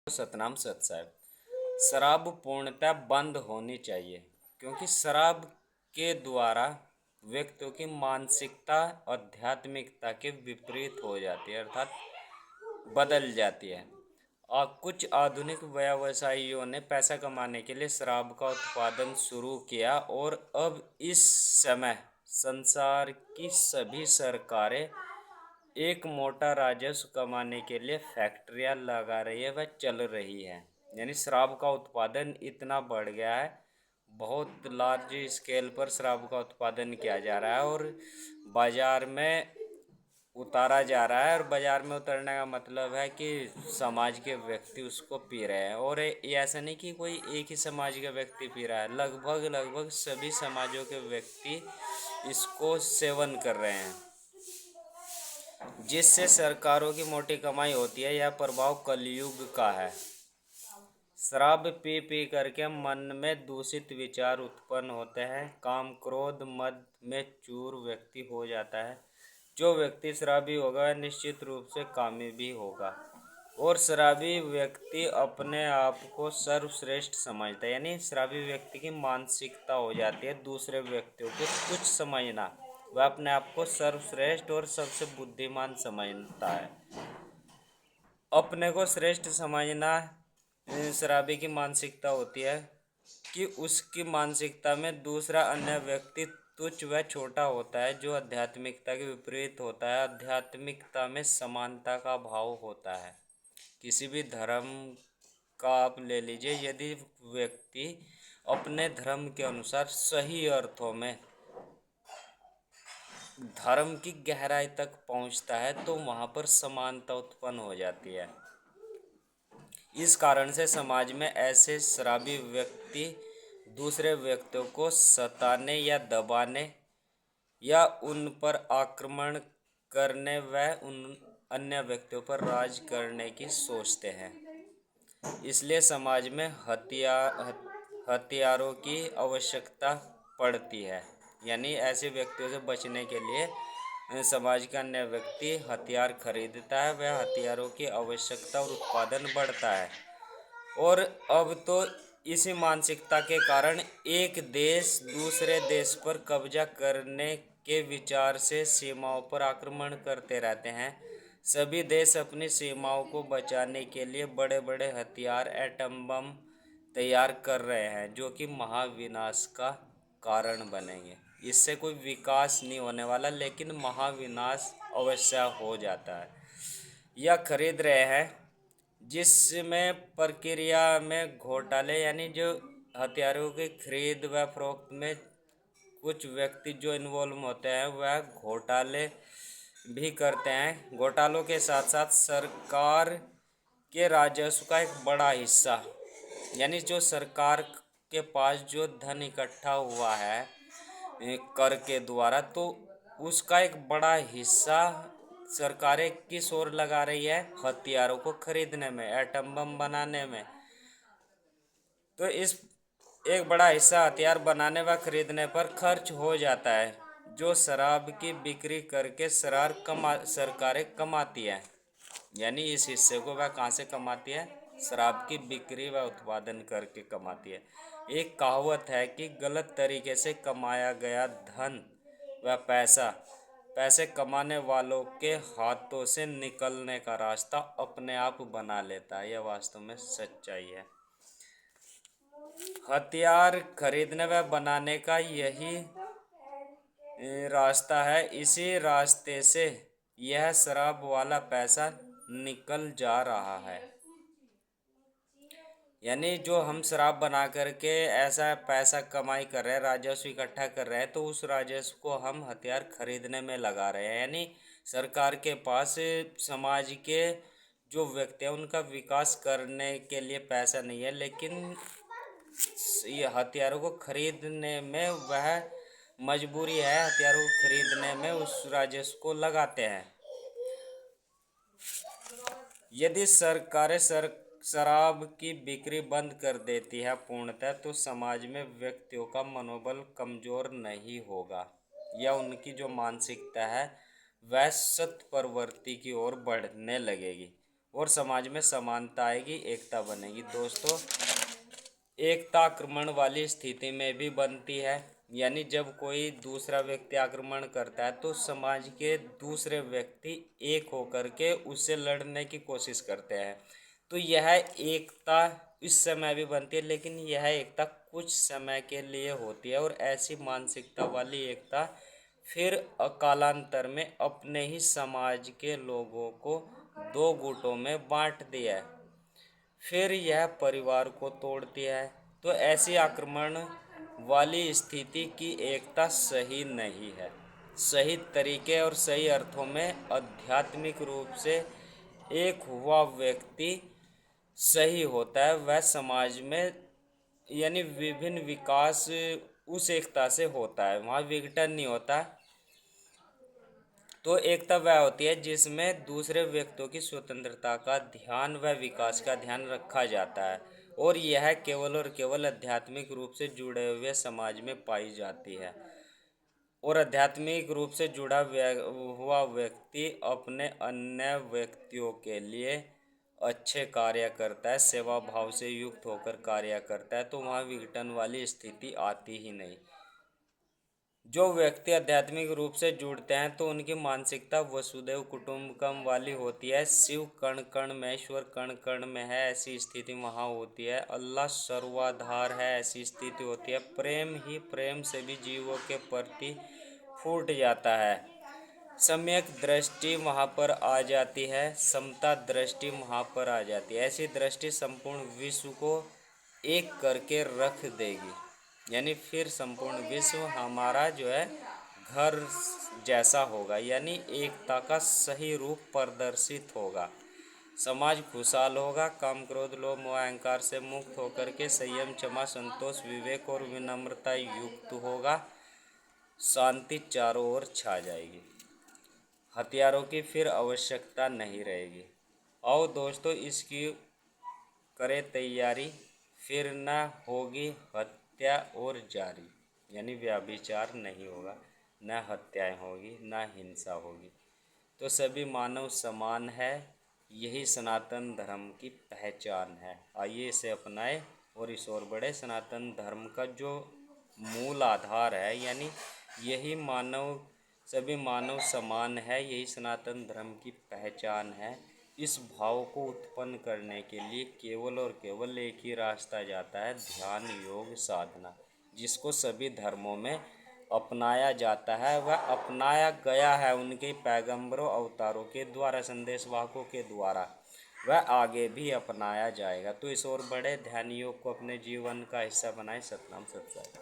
सतनाम सत साहब। शराब पूर्णतः बंद होनी चाहिए क्योंकि शराब के द्वारा व्यक्तियों की मानसिकता आध्यात्मिकता के विपरीत हो जाती है, अर्थात बदल जाती है। और कुछ आधुनिक व्यवसायियों ने पैसा कमाने के लिए शराब का उत्पादन शुरू किया और अब इस समय संसार की सभी सरकारें एक मोटा राजस्व कमाने के लिए फैक्ट्रियां लगा रही है, वह चल रही है। यानी शराब का उत्पादन इतना बढ़ गया है, बहुत लार्ज स्केल पर शराब का उत्पादन किया जा रहा है और बाजार में उतारा जा रहा है। और बाजार में उतरने का मतलब है कि समाज के व्यक्ति उसको पी रहे हैं। और ये ऐसा नहीं कि कोई एक ही समाज के व्यक्ति पी रहा है, लगभग लगभग सभी समाजों के व्यक्ति इसको सेवन कर रहे हैं, जिससे सरकारों की मोटी कमाई होती है। यह प्रभाव कलयुग का है। शराब पी पी करके मन में दूषित विचार उत्पन्न होते हैं, काम क्रोध मद में चूर व्यक्ति हो जाता है। जो व्यक्ति शराबी होगा वह निश्चित रूप से कामी भी होगा और शराबी व्यक्ति अपने आप को सर्वश्रेष्ठ समझता है। यानी शराबी व्यक्ति की मानसिकता हो जाती है दूसरे व्यक्तियों को तुच्छ समझना, वह अपने आप को सर्वश्रेष्ठ और सबसे बुद्धिमान समझता है। अपने को श्रेष्ठ समझना शराबी की मानसिकता होती है कि उसकी मानसिकता में दूसरा अन्य व्यक्ति तुच्छ व छोटा होता है, जो आध्यात्मिकता के विपरीत होता है। आध्यात्मिकता में समानता का भाव होता है। किसी भी धर्म का आप ले लीजिए, यदि व्यक्ति अपने धर्म के अनुसार सही अर्थों में धर्म की गहराई तक पहुंचता है तो वहां पर समानता उत्पन्न हो जाती है। इस कारण से समाज में ऐसे शराबी व्यक्ति दूसरे व्यक्तियों को सताने या दबाने या उन पर आक्रमण करने व उन अन्य व्यक्तियों पर राज करने की सोचते हैं। इसलिए समाज में हथियारों की आवश्यकता पड़ती है। यानी ऐसे व्यक्तियों से बचने के लिए समाज का अन्य व्यक्ति हथियार खरीदता है, वह हथियारों की आवश्यकता और उत्पादन बढ़ता है। और अब तो इसी मानसिकता के कारण एक देश दूसरे देश पर कब्जा करने के विचार से सीमाओं पर आक्रमण करते रहते हैं। सभी देश अपनी सीमाओं को बचाने के लिए बड़े बड़े हथियार एटम बम तैयार कर रहे हैं, जो कि महाविनाश का कारण बनेंगे। इससे कोई विकास नहीं होने वाला, लेकिन महाविनाश अवश्य हो जाता है। यह खरीद रहे हैं जिसमें प्रक्रिया में घोटाले, यानी जो हथियारों की खरीद व फरोख्त में कुछ व्यक्ति जो इन्वॉल्व होते हैं वह घोटाले भी करते हैं। घोटालों के साथ साथ सरकार के राजस्व का एक बड़ा हिस्सा, यानी जो सरकार के पास जो धन इकट्ठा हुआ है कर के द्वारा, तो उसका एक बड़ा हिस्सा सरकारें किस ओर लगा रही है? हथियारों को खरीदने में, एटम बम बनाने में। तो इस एक बड़ा हिस्सा हथियार बनाने व खरीदने पर खर्च हो जाता है, जो शराब की बिक्री करके सरकारें कमाती है। यानी इस हिस्से को वह कहाँ से कमाती है? शराब की बिक्री व उत्पादन करके कमाती है। एक कहावत है कि गलत तरीके से कमाया गया धन व पैसे कमाने वालों के हाथों से निकलने का रास्ता अपने आप बना लेता है। यह वास्तव में सच्चाई है। हथियार खरीदने व बनाने का यही रास्ता है। इसी रास्ते से यह शराब वाला पैसा निकल जा रहा है। यानी जो हम शराब बना करके ऐसा पैसा कमाई कर रहे हैं, राजस्व इकट्ठा कर रहे हैं, तो उस राजस्व को हम हथियार खरीदने में लगा रहे हैं। यानी सरकार के पास समाज के जो व्यक्ति हैं उनका विकास करने के लिए पैसा नहीं है, लेकिन ये हथियारों को खरीदने में वह मजबूरी है। हथियारों को खरीदने में उस राजस्व को लगाते हैं। यदि सरकारें शराब की बिक्री बंद कर देती है पूर्णतः, तो समाज में व्यक्तियों का मनोबल कमजोर नहीं होगा या उनकी जो मानसिकता है वह सत्य प्रवृत्ति की ओर बढ़ने लगेगी। और समाज में समानता आएगी, एकता बनेगी। दोस्तों, एकता आक्रमण वाली स्थिति में भी बनती है, यानी जब कोई दूसरा व्यक्ति आक्रमण करता है तो समाज के दूसरे व्यक्ति एक होकर के उससे लड़ने की कोशिश करते हैं। तो यह एकता इस समय भी बनती है, लेकिन यह एकता कुछ समय के लिए होती है और ऐसी मानसिकता वाली एकता फिर कालांतर में अपने ही समाज के लोगों को दो गुटों में बांट दिया है, फिर यह परिवार को तोड़ती है। तो ऐसी आक्रमण वाली स्थिति की एकता सही नहीं है। सही तरीके और सही अर्थों में आध्यात्मिक रूप से एक हुआ व्यक्ति सही होता है, वह समाज में यानी विभिन्न विकास उस एकता से होता है, वहाँ विघटन नहीं होता। तो एकता वह होती है जिसमें दूसरे व्यक्तियों की स्वतंत्रता का ध्यान व विकास का ध्यान रखा जाता है, और यह केवल और केवल आध्यात्मिक रूप से जुड़े हुए समाज में पाई जाती है। और आध्यात्मिक रूप से जुड़ा हुआ व्यक्ति अपने अन्य व्यक्तियों के लिए अच्छे कार्य करता है, सेवा भाव से युक्त होकर कार्य करता है, तो वहाँ विघटन वाली स्थिति आती ही नहीं। जो व्यक्ति आध्यात्मिक रूप से जुड़ते हैं तो उनकी मानसिकता वसुदैव कुटुंबकम वाली होती है। शिव कण कण में, ईश्वर कण कण में है, ऐसी स्थिति वहाँ होती है। अल्लाह सर्वाधार है, ऐसी स्थिति होती है। प्रेम ही प्रेम से भी जीवों के प्रति फूट जाता है। सम्यक दृष्टि वहाँ पर आ जाती है, समता दृष्टि वहाँ पर आ जाती है। ऐसी दृष्टि संपूर्ण विश्व को एक करके रख देगी, यानी फिर संपूर्ण विश्व हमारा जो है घर जैसा होगा, यानी एकता का सही रूप प्रदर्शित होगा। समाज खुशहाल होगा, काम क्रोध लोभ मोह अहंकार से मुक्त होकर के संयम क्षमा संतोष विवेक और विनम्रता युक्त होगा। शांति चारों ओर छा जाएगी, हथियारों की फिर आवश्यकता नहीं रहेगी। आओ दोस्तों, इसकी करें तैयारी, फिर न होगी हत्या और जारी, यानी व्यभिचार नहीं होगा, न हत्याएं होगी, न हिंसा होगी। तो सभी मानव समान है, यही सनातन धर्म की पहचान है। आइए इसे अपनाएं और इस ओर बढ़े। सनातन धर्म का जो मूल आधार है, यानी यही सभी मानव समान है, यही सनातन धर्म की पहचान है। इस भाव को उत्पन्न करने के लिए केवल और केवल एक ही रास्ता जाता है, ध्यान योग साधना, जिसको सभी धर्मों में अपनाया जाता है। वह अपनाया गया है उनके पैगंबरों अवतारों के द्वारा, संदेशवाहकों के द्वारा, वह आगे भी अपनाया जाएगा। तो इस ओर बढ़े, ध्यान योग को अपने जीवन का हिस्सा बनाए। सतनाम सत।